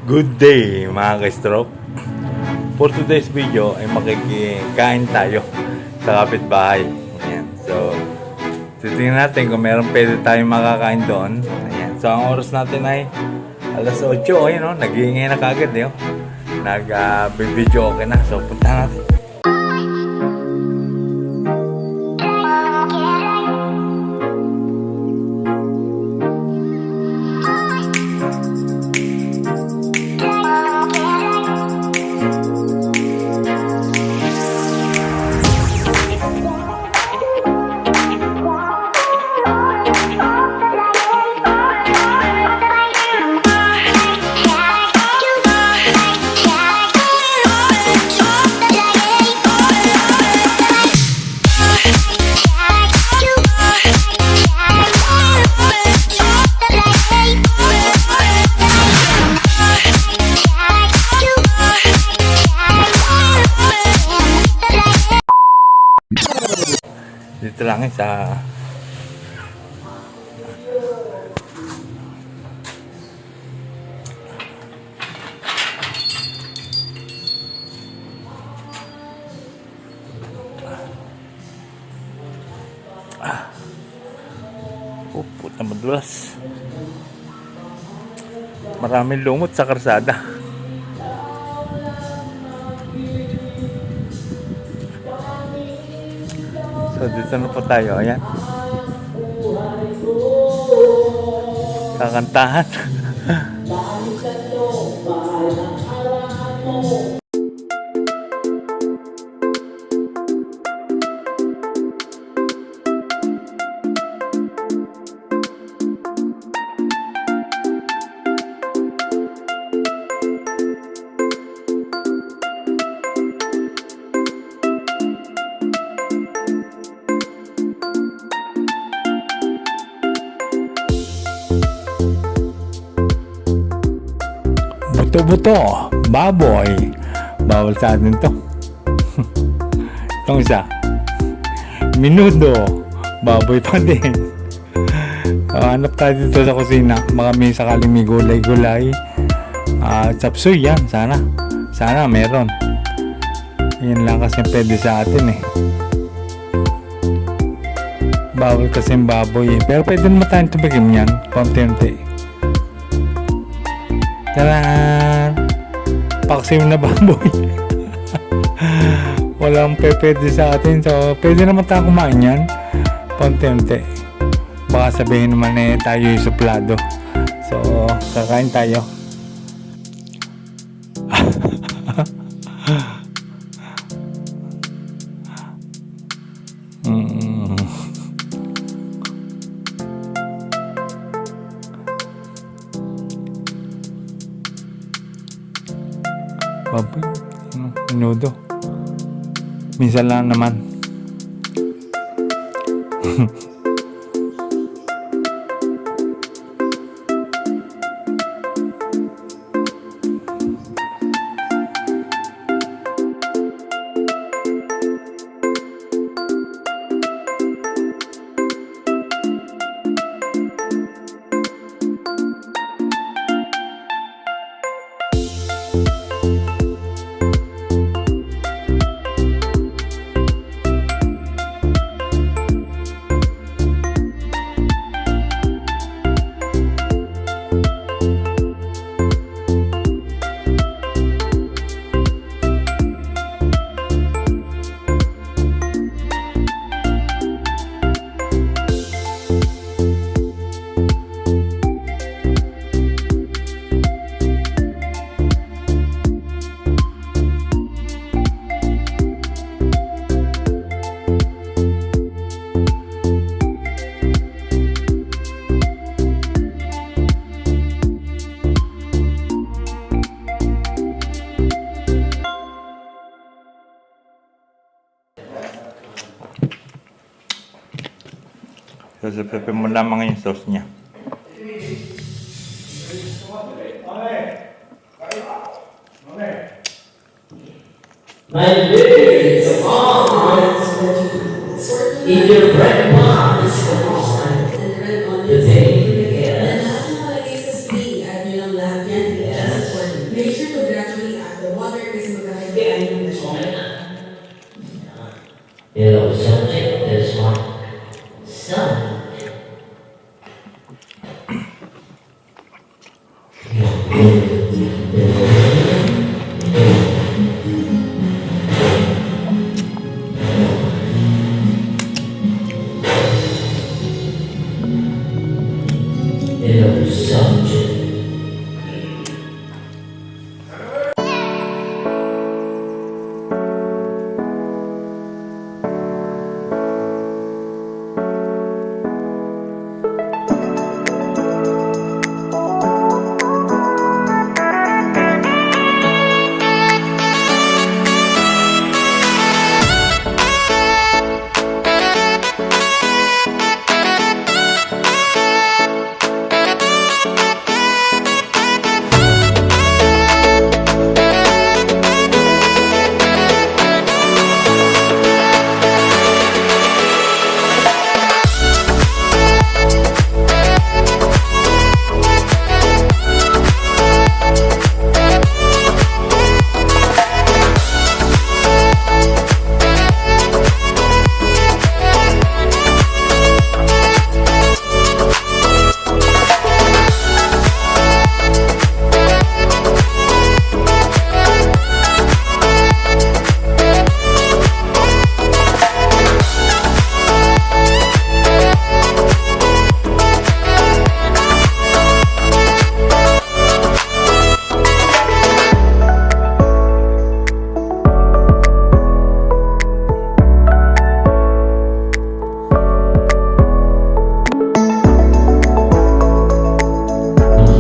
Good day mga ka-stroke. For today's video ay makikikain tayo sa kapitbahay. Ayan. So, titingnan natin kung meron pwede tayong makakain doon. Ayan. So, ang oras natin ay alas 8. Ayun, no? Nag-iingay na kagad. Nag-video okay na. So, punta natin. Dito lang sa puta madulas. Maraming lumot sa karsada. So, dito na po tayo. Ayan. Kakantahan. Buto-buto, baboy. Bawal sa atin to. Itong isa. Minudo, baboy pa din. Hanap tayo dito sa kusina. Baka may sakaling may gulay-gulay. Chapsuy yan, sana. Sana meron. Yan lang kasi pwede sa atin eh. Bawal kasi yung baboy eh. Pero pwede naman tayong tubigin yan. Konti-unti. Taran! Paksiw na baboy. Walang pwede sa atin. So, pwede naman tayo kumain yan. Konti-unti. Baka sabihin naman eh tayo yung suplado. So, kakain tayo. Baboy, minudo. Minsan lang naman. So, sasapitin mo lamang yung sauce niya. My lyrics on in your breakfast today again. Lahat ng nakalagay sa screen, add nyo lang lahat yan. Just one. make sure to gradually add the water kasi magkakaibigan yung Okay measurement. na. Hello, subject. This one. Sun. Hello, subject.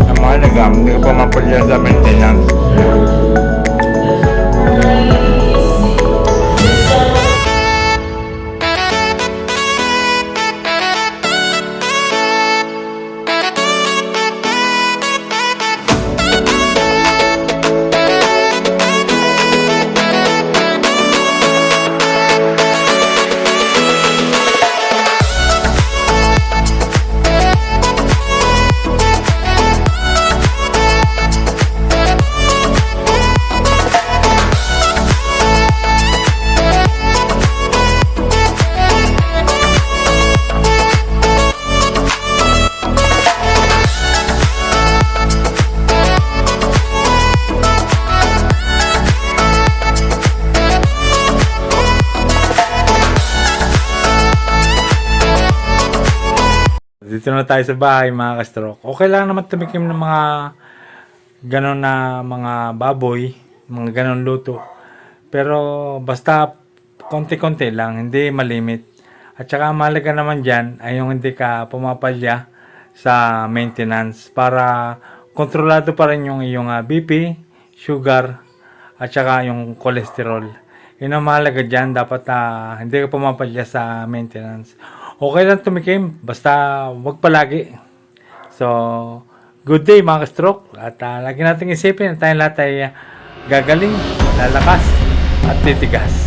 Ang mga nagam, hindi ka pumapalya sa maintenance. Dito na tayo sa bahay mga ka-stroke. Okay lang naman tumikim ng mga ganon na mga baboy, mga ganon luto. Pero basta konti-konti lang, hindi malimit. At saka ang mahalaga naman dyan ay yung hindi ka pumapalya sa maintenance para kontrolado pa rin yung iyong BP, sugar, at saka yung cholesterol. Yun ang mahalaga dyan, dapat hindi ka pumapalya sa maintenance. Okay lang tumikim, basta wag palagi. So, good day mga ka-stroke. At lagi nating isipin na tayong lahat ay gagaling, lalakas, at titigas.